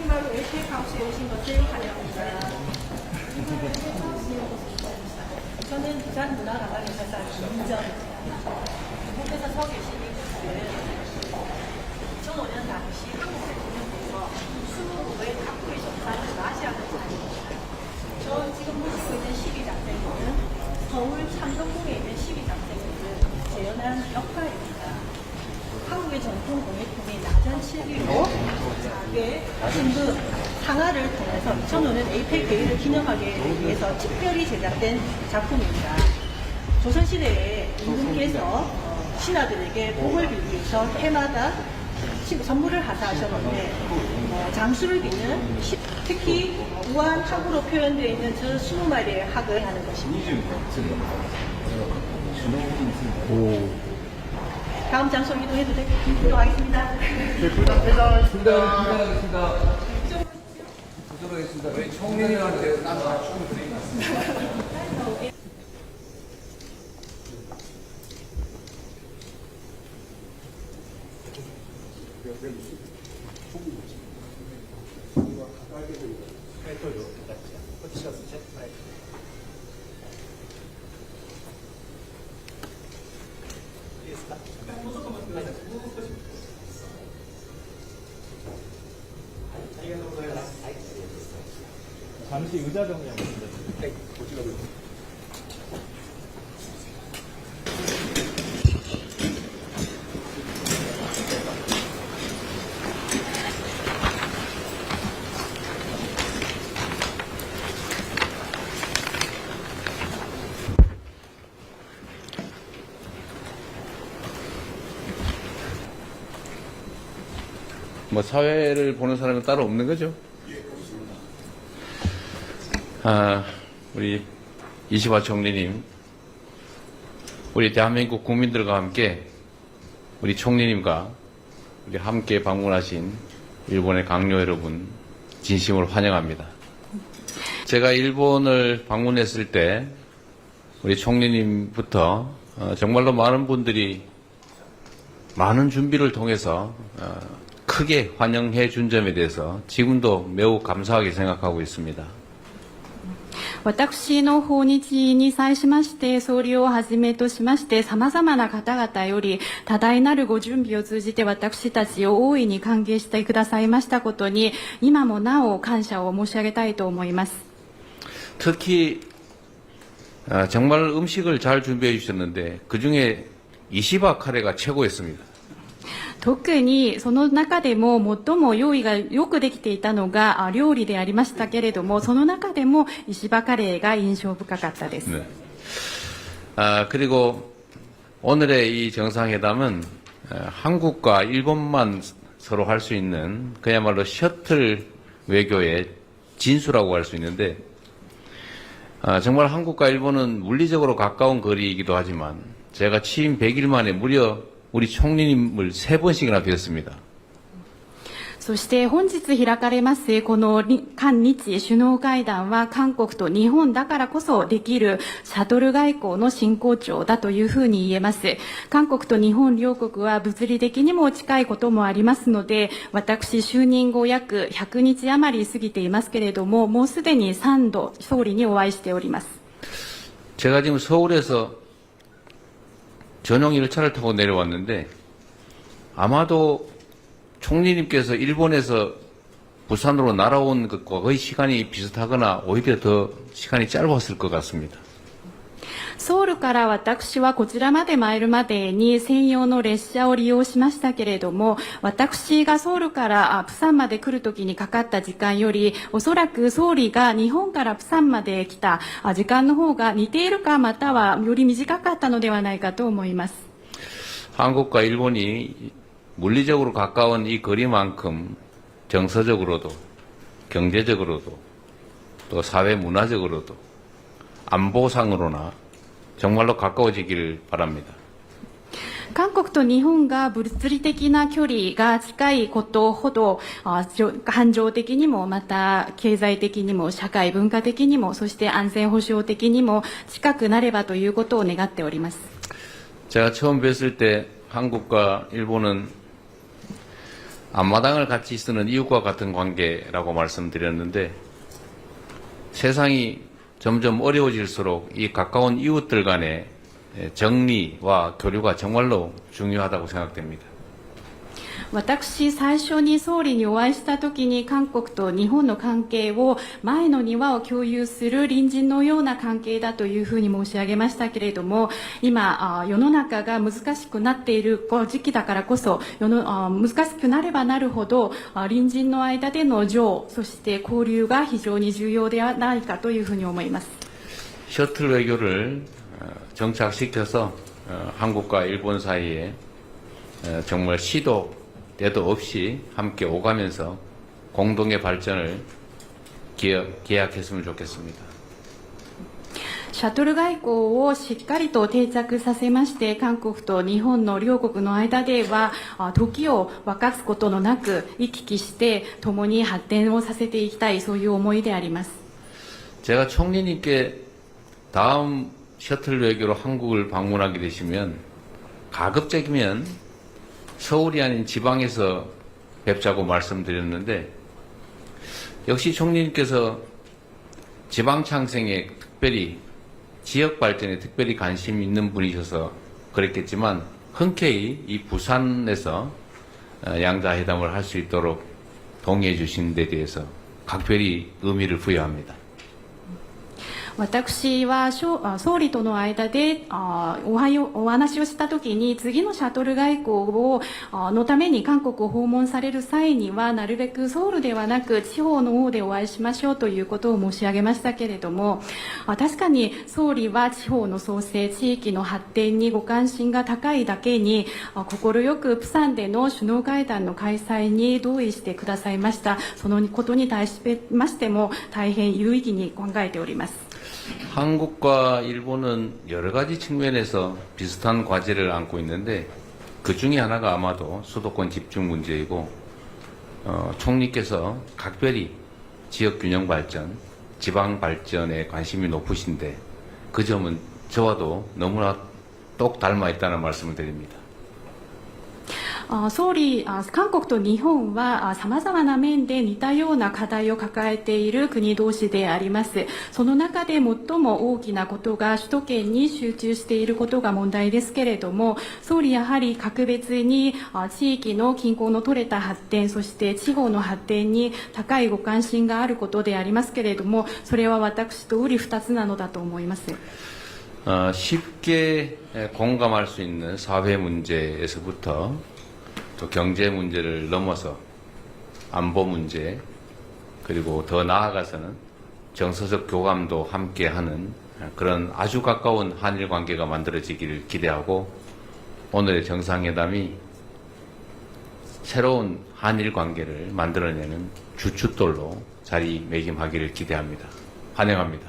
우리말로 에이펙하우스에 오신 것을 환영합니다. 저는 부산 문화관광회사 김민정입니다. 이곳에서 서 계신 이분들은 2005년 당시 한국 대통령께서 20호의 탁구의 정상을 맞이하는 자리입니다. 저 지금 모시고 있는 12장생들은 서울 창동궁에 있는 12장생들은 재현한 역사입니다. 한국의 전통 공예품이 낮은 실기로 자개, 신부, 상하를 통해서 2005년 에이펙 대회를 기념하기 위해서 특별히 제작된 작품입니다. 조선시대에 임금께서 신하들에게 복을 빌기 위해서 해마다 선물을 하사하셨는데 장수를 비는 특히 우한학으로 표현되어 있는 저 20마리의 학을 하는 것입니다. 다음 장소 이동해도 되도록 하겠습니다. 네, 부산 퇴장하겠습니다. 보도록 하겠습니다. 저희 총리님한테 딱 축을 드리겠습니다. 잠시 의자 정리하겠습니다. 네, 보시라고요. 뭐 사회를 보는 사람은 따로 없는 거죠? 우리 이시화 총리님, 우리 대한민국 국민들과 함께 우리 총리님과 우리 함께 방문하신 일본의 강요 여러분 진심으로 환영합니다. 제가 일본을 방문했을 때 우리 총리님부터 정말로 많은 분들이 많은 준비를 통해서 크게 환영해 준 점에 대해서 지금도 매우 감사하게 생각하고 있습니다. 私の訪日に際しまして、総理をはじめとしまして、様々な方々より多大なるご準備を通じて私たちを大いに歓迎してくださいましたことに、今もなお感謝を申し上げたいと思います。 특히 정말 음식을 잘 준비해 주셨는데 그중에 이시바 카레가 최고였습니다. 特にその中でも最も用意がよくできていたのが料理でありましたけれども、その中でも石破カレーが印象深かったです。 네. 그리고 오늘의 이 정상회담은 한국과 일본만 서로 할 수 있는 그야말로 셔틀 외교의 진수라고 할 수 있는데 정말 한국과 일본은 물리적으로 가까운 거리이기도 하지만 제가 취임 100일 만에 무려 우리 총리님을 3번씩이나 뵀습니다. そして本日開かれますこの韓日首脳会談は韓国と日本だからこそできるシャトル外交の真骨頂だというふうに言えます。韓国と日本両国は物理的にも近いこともありますので、私就任後約100日余り過ぎていますけれども、もうすでに3度総理にお会いしております。 제가 지금 서울에서 전용 1차를 타고 내려왔는데 아마도 총리님께서 일본에서 부산으로 날아온 것과 거의 시간이 비슷하거나 오히려 더 시간이 짧았을 것 같습니다. ソウルから私はこちらまで参るまでに専用の列車を利用しましたけれども、私がソウルからプサンまで来るときにかかった時間より、おそらく総理が日本からプサンまで来た時間の方が似ているか、またはより短かったのではないかと思います。 한국과 일본이 물리적으로 가까운 이 거리만큼 정서적으로도 경제적으로도 또 사회 문화적으로도 안보상으로나 정말로 가까워지기를 바랍니다. 韓国と日本が物理的な距離が近いことほど感情的にもまた経済的にも社会文化的にもそして安全保障的にも近くなればということを願っております。 제가 처음 뵀을 때 한국과 일본은 앞마당을 같이 쓰는 이웃과 같은 관계라고 말씀드렸는데 세상이 점점 어려워질수록 이 가까운 이웃들 간의 정리와 교류가 정말로 중요하다고 생각됩니다. 私最初に総理にお会いした時に韓国と日本の関係を前の庭を共有する隣人のような関係だというふうに申し上げましたけれども、今世の中が難しくなっている時期だからこそ難しくなればなるほど隣人の間での情そして交流が非常に重要ではないかというふうに思います。 셔틀 외교를 정착시켜서 한국과 일본 사이에 정말 시도 때도 없이 함께 오가면서 공동의 발전을 기약했으면 좋겠습니다. シャトル外交をしっかりと定着させまして、韓国と日本の両国の間では時を分かつことのなく行き来して共に発展をさせていきたい、そういう思いであります。 제가 총리님께 다음 셔틀 외교로 한국을 방문하게 되시면 가급적이면 서울이 아닌 지방에서 뵙자고 말씀드렸는데 역시 총리님께서 지방 창생에 특별히 지역 발전에 특별히 관심 있는 분이셔서 그랬겠지만 흔쾌히 이 부산에서 양자회담을 할 수 있도록 동의해 주신 데 대해서 각별히 의미를 부여합니다. 私は総理との間でお話をしたときに次のシャトル外交のために韓国を訪問される際にはなるべくソウルではなく地方の方でお会いしましょうということを申し上げましたけれども、確かに総理は地方の創生地域の発展にご関心が高いだけに快くプサンでの首脳会談の開催に同意してくださいました。そのことに対しましても大変有意義に考えております。 한국과 일본은 여러 가지 측면에서 비슷한 과제를 안고 있는데 그 중에 하나가 아마도 수도권 집중 문제이고 총리께서 각별히 지역 균형 발전, 지방 발전에 관심이 높으신데 그 점은 저와도 너무나 똑 닮아 있다는 말씀을 드립니다. 総理、韓国と日本はさまざまな面で似たような課題を抱えている国同士であります。その中で最も大きなことが首都圏に集中していることが問題ですけれども、総理やはり格別に地域の均衡の取れた発展、そして地方の発展に高いご関心があることでありますけれども、それは私と瓜二つなのだと思います。 쉽게 공감할 수 있는 사회 문제에서부터 또 경제 문제를 넘어서 안보 문제 그리고 더 나아가서는 정서적 교감도 함께하는 그런 아주 가까운 한일 관계가 만들어지기를 기대하고 오늘의 정상회담이 새로운 한일 관계를 만들어내는 주춧돌로 자리매김하기를 기대합니다. 환영합니다.